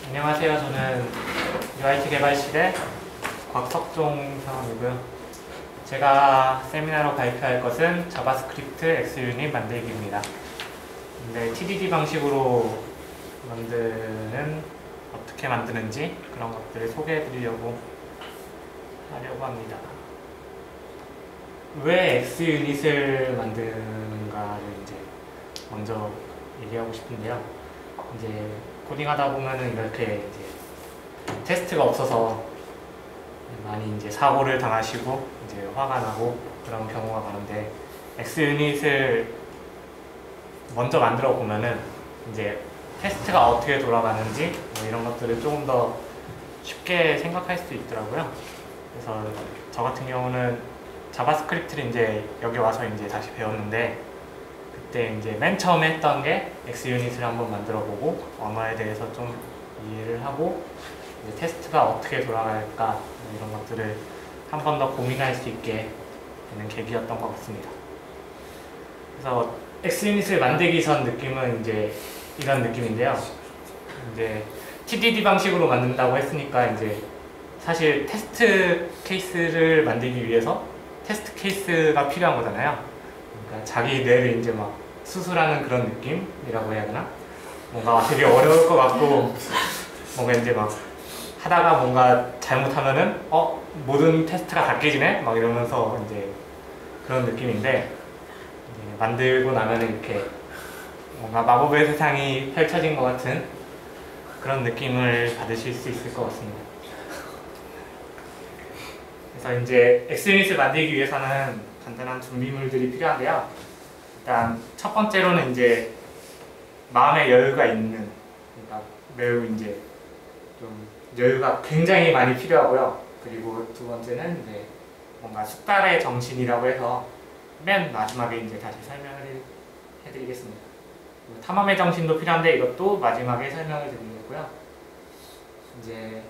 안녕하세요. 저는 UIT 개발실의 곽석종 사원이고요. 제가 세미나로 발표할 것은 자바스크립트 X유닛 만들기입니다. 근데 TDD 방식으로 어떻게 만드는지 그런 것들을 소개해 드리려고 합니다. 왜 X유닛을 만드는가를 이제 먼저 얘기하고 싶은데요. 이제 코딩하다 보면은 이렇게 이제 테스트가 없어서 많이 이제 사고를 당하시고 이제 화가 나고 그런 경우가 많은데, X유닛을 먼저 만들어 보면은 이제 테스트가 어떻게 돌아가는지 뭐 이런 것들을 조금 더 쉽게 생각할 수 있더라고요. 그래서 저 같은 경우는 자바스크립트를 이제 여기 와서 이제 다시 배웠는데, 그때 이제 맨 처음에 했던 게 X유닛을 한번 만들어 보고 언어에 대해서 좀 이해를 하고 이제 테스트가 어떻게 돌아갈까 이런 것들을 한 번 더 고민할 수 있게 되는 계기였던 것 같습니다. 그래서 X유닛을 만들기 전 느낌은 이제 이런 느낌인데요. 이제 TDD 방식으로 만든다고 했으니까 이제 사실 테스트 케이스를 만들기 위해서 테스트 케이스가 필요한 거잖아요. 그러니까 자기 뇌를 이제 막 수술하는 그런 느낌이라고 해야 되나? 뭔가 되게 어려울 것 같고, 뭔가 이제 막 하다가 뭔가 잘못하면은 모든 테스트가 다 깨지네? 막 이러면서 이제 그런 느낌인데, 이제 만들고 나면은 이렇게 뭔가 마법의 세상이 펼쳐진 것 같은 그런 느낌을 받으실 수 있을 것 같습니다. 그래서 이제 X유닛을 만들기 위해서는 간단한 준비물들이 필요한데요. 일단 첫 번째로는 이제 마음의 여유가 있는, 그러니까 매우 이제 좀 여유가 굉장히 많이 필요하고요. 그리고 두 번째는 이제 뭔가 숙달의 정신이라고 해서 맨 마지막에 이제 다시 설명을 해드리겠습니다. 탐험의 정신도 필요한데 이것도 마지막에 설명을 드리겠고요. 이제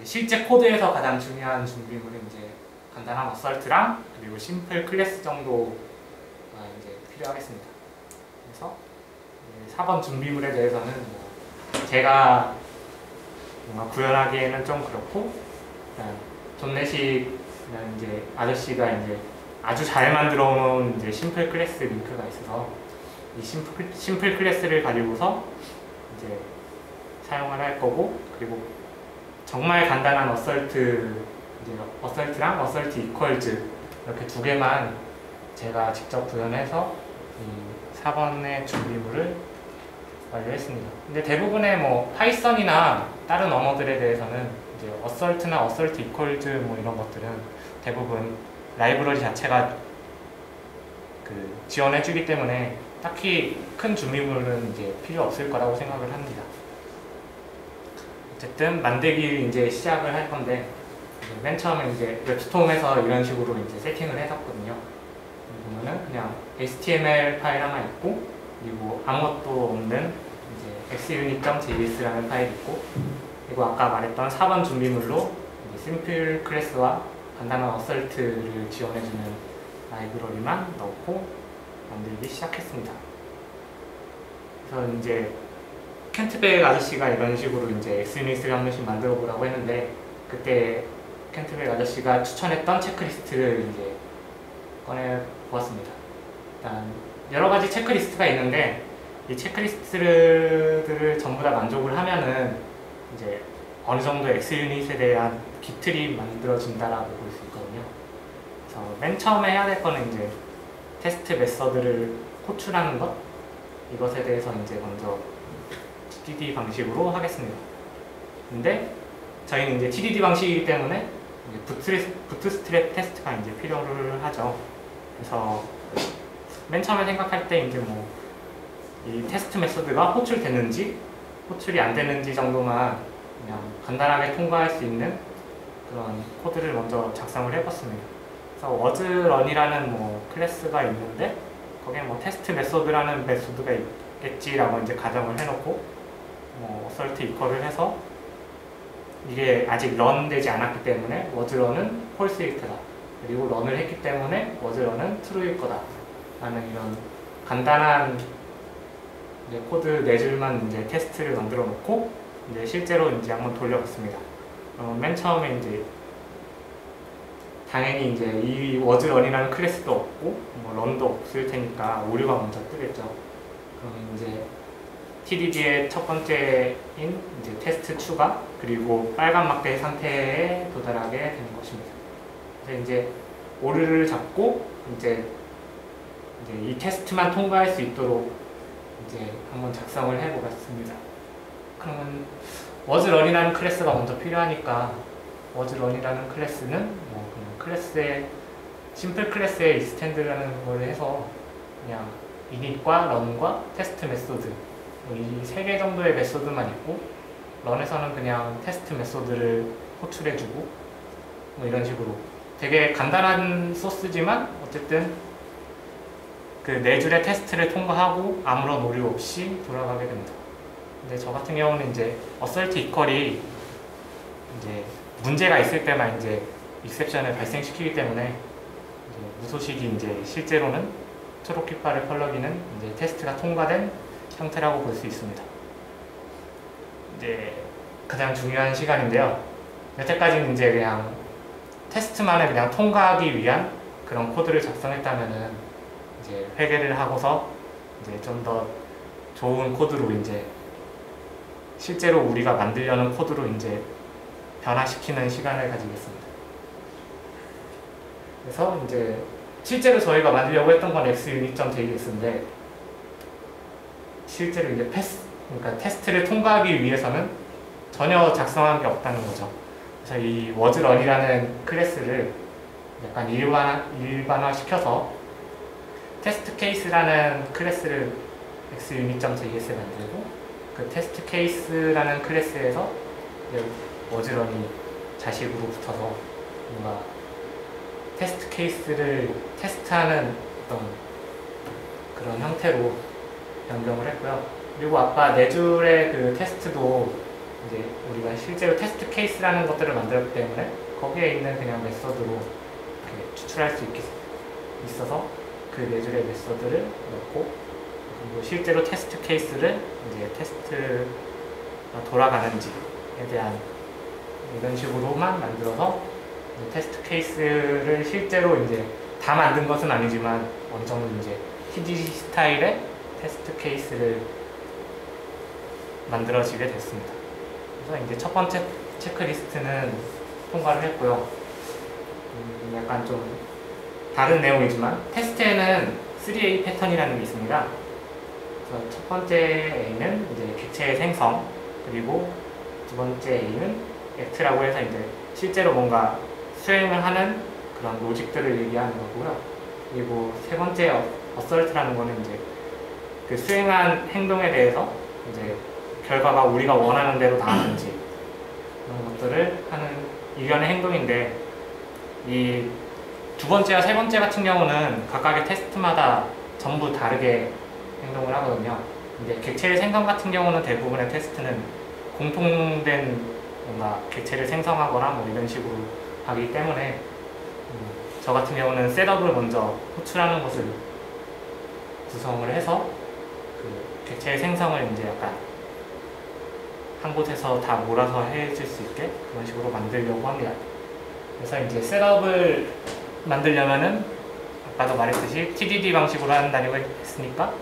실제 코드에서 가장 중요한 준비물은 이제 간단한 어설트랑 그리고 심플 클래스 정도가 이제 필요하겠습니다. 그래서 4번 준비물에 대해서는 제가 뭔가 구현하기에는 좀 그렇고, 존내식이라는 이제 아저씨가 이제 아주 잘 만들어 놓은 이제 심플 클래스 링크가 있어서 이 심플 클래스를 가지고서 이제 사용을 할 거고, 그리고 정말 간단한 어설트랑 어설트 이퀄즈 이렇게 두 개만 제가 직접 구현해서 이 4번의 준비물을 완료했습니다. 근데 대부분의 뭐 파이썬이나 다른 언어들에 대해서는 이제 어설트나 어설트 이퀄즈 뭐 이런 것들은 대부분 라이브러리 자체가 지원해주기 때문에 딱히 큰 준비물은 이제 필요 없을 거라고 생각을 합니다. 어쨌든 만들기 이제 시작을 할 건데, 맨 처음에 이제 웹스톰에서 이런 식으로 이제 세팅을 했었거든요. 보면은 그냥 HTML 파일 하나 있고, 그리고 아무것도 없는 이제 xunit.js라는 파일이 있고, 그리고 아까 말했던 4번 준비물로 심플 클래스와 간단한 어설트를 지원해주는 라이브러리만 넣고 만들기 시작했습니다. 그래서 이제 켄트백 아저씨가 이런 식으로 이제 X유닛을 한 번씩 만들어 보라고 했는데, 그때 켄트백 아저씨가 추천했던 체크리스트를 이제 꺼내 보았습니다. 일단 여러 가지 체크리스트가 있는데, 이 체크리스트들을 전부 다 만족을 하면은 이제 어느 정도 X유닛에 대한 기틀이 만들어진다라고 볼 수 있거든요. 그래서 맨 처음에 해야 될 거는 이제 테스트 메서드를 호출하는 것, 이것에 대해서 이제 먼저 TDD 방식으로 하겠습니다. 근데 저희는 이제 TDD 방식이기 때문에 이제 부트스트랩 테스트가 이제 필요를 하죠. 그래서 맨 처음에 생각할 때 이제 이 테스트 메서드가 호출됐는지 호출이 안 되는지 정도만 그냥 간단하게 통과할 수 있는 그런 코드를 먼저 작성을 해봤습니다. 그래서 워즈런이라는 클래스가 있는데, 거기에 테스트 메서드라는 메소드가 있겠지라고 이제 가정을 해놓고 어설트 이퀄을 해서 이게 아직 런 되지 않았기 때문에 워즈런은 폴스일 거다, 그리고 런을 했기 때문에 워즈런은 트루일 거다 라는 이런 간단한 코드 4줄만 이제 테스트를 만들어 놓고, 이제 실제로 이제 한번 돌려봤습니다. 맨 처음에 이제 당연히 이제 이 워즈런이라는 클래스도 없고 뭐 런도 없을 테니까 오류가 먼저 뜨겠죠. 그럼 이제 TDD의 첫 번째인 이제 테스트 추가 그리고 빨간 막대 상태에 도달하게 되는 것입니다. 그래서 이제 오류를 잡고 이제 이 테스트만 통과할 수 있도록 이제 한번 작성을 해보겠습니다. 그러면 워즈런이라는 클래스가 먼저 필요하니까 워즈런이라는 클래스는 뭐 그냥 클래스의 심플 클래스의 익스텐드라는 걸 해서 그냥 init과 run과 테스트 메소드 이 세 개 정도의 메소드만 있고 run에서는 그냥 테스트 메소드를 호출해주고 뭐 이런 식으로 되게 간단한 소스지만 어쨌든 그 네 줄의 테스트를 통과하고 아무런 오류 없이 돌아가게 됩니다. 근데 저 같은 경우는 이제 assert equal이 이제 문제가 있을 때만 이제 익셉션을 발생시키기 때문에 이제 무소식이 이제 실제로는 초록 깃발을 펄럭이는 이제 테스트가 통과된 형태라고 볼 수 있습니다. 이제 가장 중요한 시간인데요. 여태까지는 이제 그냥 테스트만을 그냥 통과하기 위한 그런 코드를 작성했다면은 이제 회계를 하고서 이제 좀 더 좋은 코드로 이제 실제로 우리가 만들려는 코드로 이제 변화시키는 시간을 가지겠습니다. 그래서 이제 실제로 저희가 만들려고 했던 건 xunit.js인데 실제로 이제 그러니까 테스트를 통과하기 위해서는 전혀 작성한 게 없다는 거죠. 그래서 이 워즈런이라는 클래스를 약간 일반화시켜서 테스트 케이스라는 클래스를 xunit.js에 만들고 그 테스트 케이스라는 클래스에서 워즈런이 자식으로 붙어서 뭔가 테스트 케이스를 테스트하는 어떤 그런 형태로 변경을 했고요. 그리고 아까 네 줄의 그 테스트도 이제 우리가 실제로 테스트 케이스라는 것들을 만들었기 때문에 거기에 있는 그냥 메서드로 이렇게 추출할 수 있어서 그 네 줄의 메서드를 넣고 그리고 실제로 테스트 케이스를 이제 테스트가 돌아가는지에 대한 이런 식으로만 만들어서 테스트 케이스를 실제로 이제 다 만든 것은 아니지만 어느 정도 이제 TDD 스타일의 테스트 케이스를 만들어지게 됐습니다. 그래서 이제 첫 번째 체크리스트는 통과를 했고요. 약간 좀 다른 내용이지만 테스트에는 3A 패턴이라는 게 있습니다. 그래서 첫 번째 A는 이제 객체의 생성, 그리고 두 번째 A는 act라고 해서 이제 실제로 뭔가 수행을 하는 그런 로직들을 얘기하는 거고요. 그리고 세 번째 assert라는 거는 이제 그 수행한 행동에 대해서 이제 결과가 우리가 원하는 대로 나왔는지 그런 것들을 하는 일련의 행동인데 이 두 번째와 세 번째 같은 경우는 각각의 테스트마다 전부 다르게 행동을 하거든요. 이제 객체의 생성 같은 경우는 대부분의 테스트는 공통된 뭔가 객체를 생성하거나 뭐 이런 식으로 하기 때문에 저 같은 경우는 셋업을 먼저 호출하는 것을 구성을 해서 그 객체의 생성을 이제 약간 한 곳에서 다 몰아서 해줄 수 있게 그런 식으로 만들려고 합니다. 그래서 이제 셋업을 만들려면은 아까도 말했듯이 TDD 방식으로 한다고 했으니까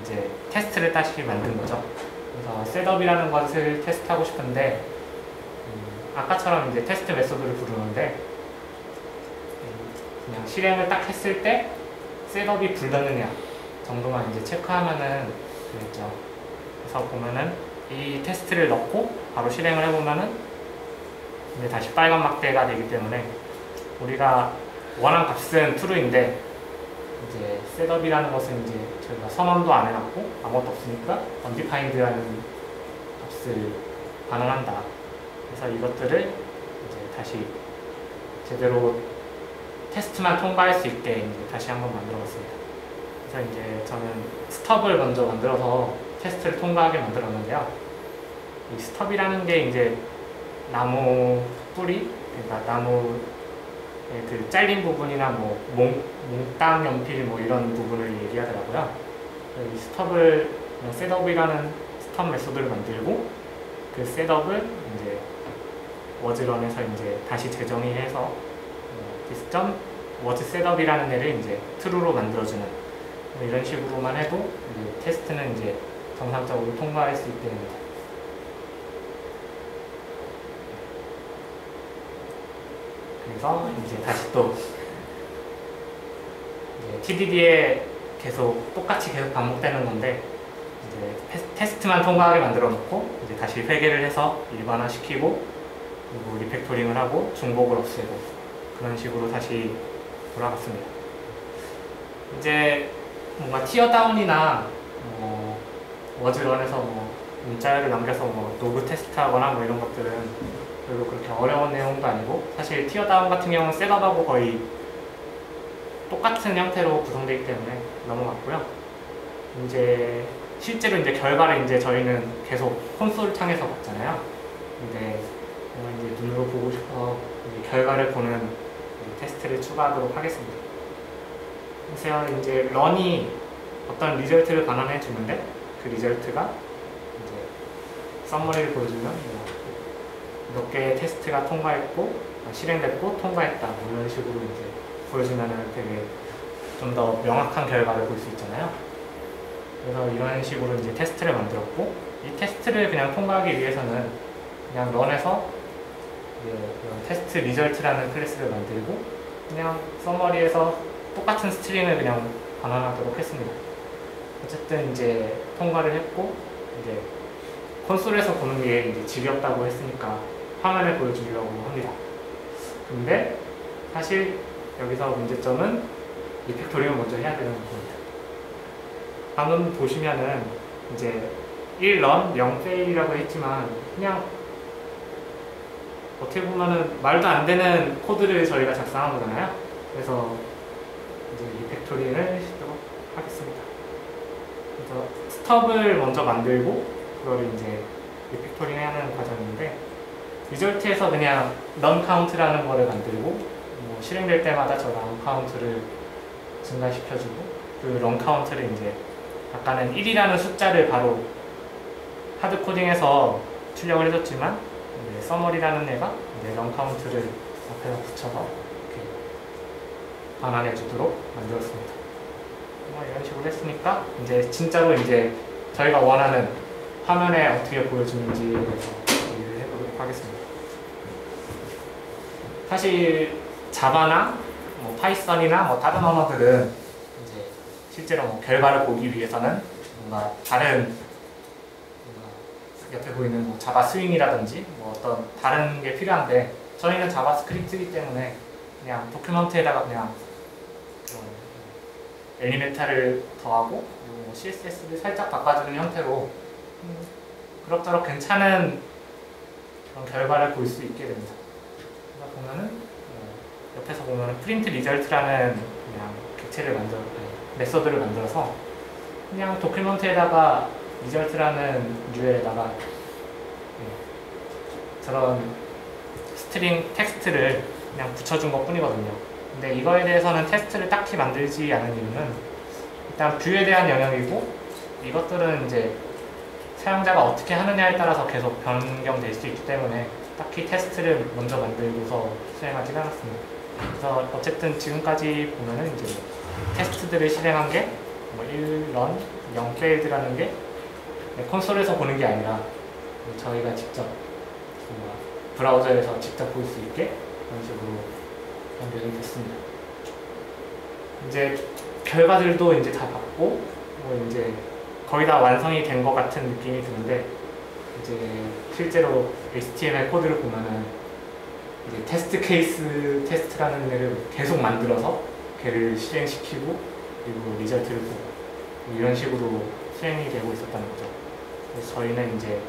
이제 테스트를 다시 만든 거죠. 그래서 셋업이라는 것을 테스트하고 싶은데 아까처럼 이제 테스트 메소드를 부르는데 그냥 실행을 딱 했을 때 셋업이 불렀느냐 정도만 이제 체크하면은 되겠죠. 그래서 보면은 이 테스트를 넣고 바로 실행을 해보면은 이제 다시 빨간 막대가 되기 때문에 우리가 원한 값은 true인데 이제 셋업이라는 것은 이제 저희가 선언도 안 해놨고 아무것도 없으니까 undefined라는 값을 반환한다. 그래서 이것들을 이제 다시 제대로 테스트만 통과할 수 있게 이제 다시 한번 만들어봤습니다. 그래서 이제 저는 스톱을 먼저 만들어서 테스트를 통과하게 만들었는데요. 이 스톱이라는 게 이제 나무 뿌리, 그러니까 나무 그 잘린 부분이나 뭐 몽땅 연필 뭐 이런 부분을 얘기하더라고요. 이 스톱을 셋업이라는 스톱 메소드를 만들고 그 그 셋업을 이제 워즈런에서 이제 다시 재정의해서 디스점 워즈 셋업이라는 애를 이제 true로 만들어주는 이런 식으로만 해도 이제 테스트는 이제 정상적으로 통과할 수 있게 됩니다. 그래서 이제 다시 또 TDD에 똑같이 계속 반복되는 건데 이제 테스트만 통과하게 만들어 놓고 이제 다시 회계를 해서 일반화시키고 그리고 리팩토링을 하고 중복을 없애고 그런 식으로 다시 돌아갔습니다. 이제 뭔가 티어 다운이나 워즈런에서 문자열을 남겨서 로그 테스트하거나 이런 것들은 별로 그렇게 어려운 내용도 아니고 사실 티어 다운 같은 경우는 셋업하고 거의 똑같은 형태로 구성되기 때문에 넘어갔고요. 이제 실제로 이제 결과를 이제 저희는 계속 콘솔 창에서 봤잖아요. 근데 이제 눈으로 보고 싶어서 이제 결과를 보는 테스트를 추가하도록 하겠습니다. 그래서 이제 런이 어떤 리절트를 반환해 주는데 그 리절트가 이제 서머리를 보여주면 몇 개의 테스트가 통과했고 실행됐고 통과했다 이런 식으로 이제 보여주면은 되게 좀 더 명확한 결과를 볼 수 있잖아요. 그래서 이런 식으로 이제 테스트를 만들었고 이 테스트를 그냥 통과하기 위해서는 그냥 런에서 이런 테스트 리절트라는 클래스를 만들고 그냥 서머리에서 똑같은 스트링을 그냥 반환하도록 했습니다. 어쨌든 이제 통과를 했고 이제 콘솔에서 보는 게 이제 지겹다고 했으니까 화면에 보여주려고 합니다. 근데 사실 여기서 문제점은 리팩토링을 먼저 해야 되는 겁니다. 방금 보시면은 이제 1런 0페일이라고 했지만 그냥 어떻게 보면은 말도 안 되는 코드를 저희가 작성한 거잖아요. 그래서 이제 리팩토링을 시도록 하겠습니다. 그래서 스톱을 먼저 만들고 그걸 이제 리팩토링 해야 하는 과정인데 리절트에서 그냥 넌 카운트라는 거를 만들고 실행될 때마다 저 런 카운트를 증가시켜주고 그 런 카운트를 이제 아까는 1이라는 숫자를 바로 하드 코딩해서 출력을 해줬지만 서머리라는 애가 런 카운트를 앞에서 붙여서 이렇게 반환해 주도록 만들었습니다. 이런 식으로 했으니까 이제 진짜로 이제 저희가 원하는 화면에 어떻게 보여주는지에 대해서 얘기를 해보도록 하겠습니다. 사실 자바나 파이썬이나 다른 언어들은 이제 실제로 결과를 보기 위해서는 뭔가 다른 옆에 보이는 자바 스윙이라든지 어떤 다른 게 필요한데 저희는 자바스크립트이기 때문에 그냥 도큐먼트에다가 그냥 엘리멘탈을 더하고 그리고 CSS를 살짝 바꿔주는 형태로 그럭저럭 괜찮은 그런 결과를 볼 수 있게 됩니다. 그래서 보면은 옆에서 보면은 프린트 리절트라는 그냥 객체를 메서드를 만들어서 그냥 도큐먼트에다가 리절트라는 류에다가 저런 스트링 텍스트를 그냥 붙여준 것 뿐이거든요. 근데 이거에 대해서는 테스트를 딱히 만들지 않은 이유는 일단 뷰에 대한 영역이고 이것들은 이제 사용자가 어떻게 하느냐에 따라서 계속 변경될 수 있기 때문에 딱히 테스트를 먼저 만들고서 수행하지 않았습니다. 그래서 어쨌든 지금까지 보면은 이제 테스트들을 실행한 게 1런 0페일드라는 게 콘솔에서 보는 게 아니라 저희가 직접 브라우저에서 직접 볼 수 있게 그런 식으로 연결이 됐습니다. 이제 결과들도 이제 다 봤고 이제 거의 다 완성이 된 것 같은 느낌이 드는데 이제 실제로 HTML 코드를 보면은 이제 테스트 케이스 테스트라는 애를 계속 만들어서 걔를 실행시키고 그리고 리절트를 보고 이런 식으로 수행이 되고 있었다는 거죠. 그래서 저희는 이제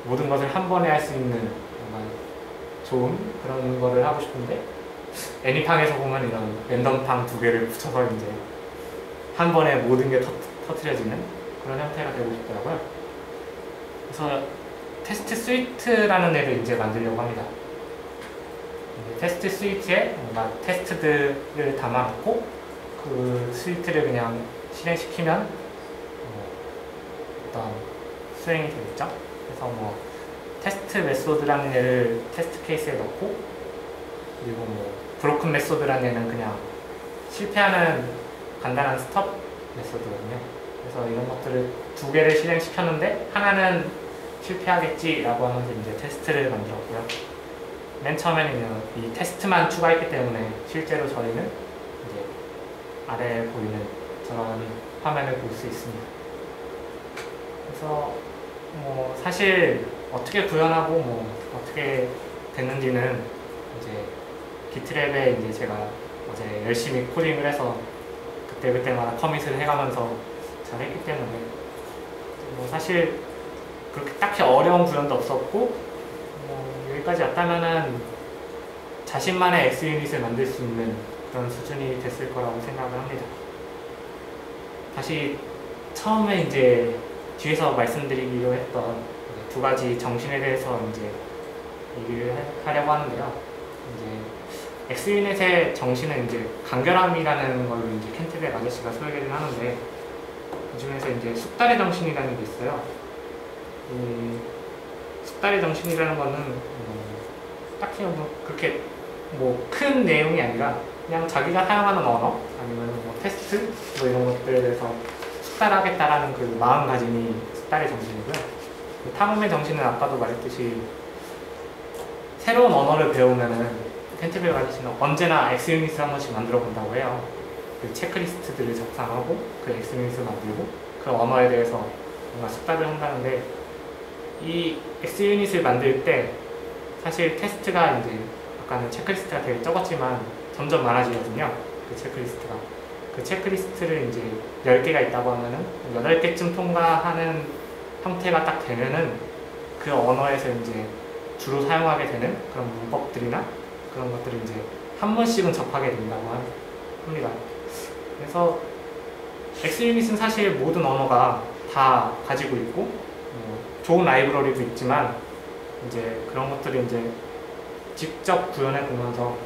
모든 것을 한 번에 할 수 있는 정말 좋은 그런 거를 하고 싶은데 애니팡에서 보면 이런 랜덤팡 두 개를 붙여서 이제 한 번에 모든 게 터트려지는 그런 형태가 되고 싶더라고요. 그래서 테스트 스위트라는 애를 이제 만들려고 합니다. 테스트 스위트에 뭔가 테스트들을 담아놓고 그 스위트를 그냥 실행시키면 어떤 수행이 되겠죠. 그래서 뭐 테스트 메소드라는 얘를 테스트 케이스에 넣고, 그리고 뭐 브로큰 메소드라는 얘는 그냥 실패하는 간단한 스톱 메소드거든요. 그래서 이런 것들을 두 개를 실행시켰는데 하나는 실패하겠지라고 하면서 이제 테스트를 만들었고요. 맨 처음에는 이 테스트만 추가했기 때문에 실제로 저희는 이제 아래에 보이는 저런 화면을 볼 수 있습니다. 그래서 뭐 사실 어떻게 구현하고 뭐 어떻게 됐는지는 이제 기트랩에 이제 제가 어제 열심히 코딩을 해서 그때마다 커밋을 해가면서 잘 했기 때문에 뭐 사실 그렇게 딱히 어려운 구현도 없었고 뭐 여기까지 왔다면은 자신만의 X 유닛을 만들 수 있는 그런 수준이 됐을 거라고 생각을 합니다. 다시 처음에 이제 뒤에서 말씀드리기로 했던 두 가지 정신에 대해서 이제 얘기를 하려고 하는데요. 이제 X 유닛의 정신은 이제 간결함이라는 걸로 이제 켄트벨 아저씨가 소개를 하는데, 그 중에서 이제 숙달의 정신이라는 게 있어요. 이 숙달의 정신이라는 거는 딱히 뭐 그렇게 뭐 큰 내용이 아니라 그냥 자기가 사용하는 언어 아니면 뭐 테스트 뭐 이런 것들에 대해서 숙달하겠다라는 그 마음가짐이 숙달의 정신이고요. 그 탐험의 정신은 아까도 말했듯이 새로운 언어를 배우면은 켄트벨 아저씨는 언제나 X 유닛을 한 번씩 만들어 본다고 해요. 그 체크리스트들을 작성하고 그 X 유닛을 만들고 그 언어에 대해서 뭔가 숙달을 한다는데, 이 X 유닛을 만들 때 사실 테스트가 이제 아까는 체크리스트가 되게 적었지만 점점 많아지거든요. 그 체크리스트가. 그 체크리스트를 이제 10개가 있다고 하면은 8개쯤 통과하는 형태가 딱 되면은 그 언어에서 이제 주로 사용하게 되는 그런 문법들이나 그런 것들을 이제 한 번씩은 접하게 된다고 합니다. 그래서 X 유닛은 사실 모든 언어가 다 가지고 있고 좋은 라이브러리도 있지만 이제 그런 것들을 이제 직접 구현해 보면서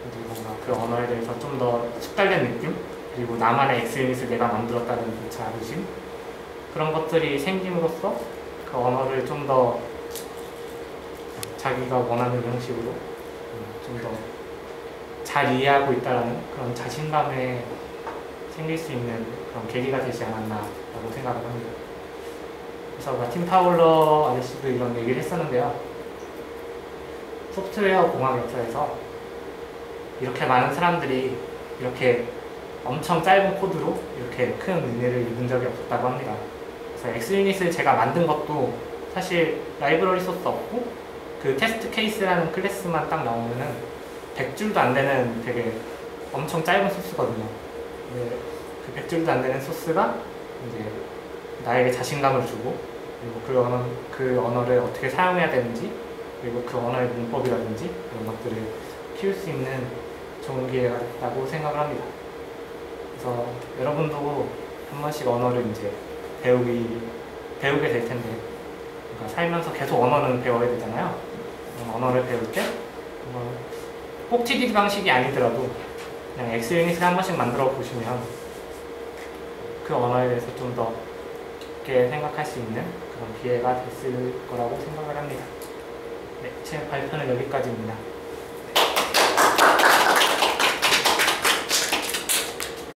이제 뭔가 그 언어에 대해서 좀 더 숙달된 느낌, 그리고 나만의 X 유닛을 내가 만들었다는 그 자부심, 그런 것들이 생김으로써 그 언어를 좀 더 자기가 원하는 형식으로 좀 더 잘 이해하고 있다는 그런 자신감에 생길 수 있는 그런 계기가 되지 않았나라고 생각을 합니다. 그래서 마틴 파울러 아저씨도 이런 얘기를 했었는데요. 소프트웨어 공학 역사에서 이렇게 많은 사람들이 이렇게 엄청 짧은 코드로 이렇게 큰 은혜를 입은 적이 없었다고 합니다. 그래서 X 유닛을 제가 만든 것도 사실 라이브러리 소스 없고 그 테스트 케이스라는 클래스만 딱 나오면은 100줄도 안 되는 되게 엄청 짧은 소스거든요. 근데 그 100줄도 안 되는 소스가 이제 나에게 자신감을 주고, 그리고 그 언어를 어떻게 사용해야 되는지, 그리고 그 언어의 문법이라든지 이런 것들을 키울 수 있는 좋은 기회가 있다고 생각을 합니다. 그래서 여러분도 한 번씩 언어를 이제 배우게 될 텐데, 그러니까 살면서 계속 언어는 배워야 되잖아요. 언어를 배울 때 꼭 TDD 방식이 아니더라도 그냥 X 유닛을 한 번씩 만들어 보시면 그 언어에 대해서 좀 더 깊게 생각할 수 있는 그런 기회가 됐을 거라고 생각을 합니다. 네, 제 발표는 여기까지입니다.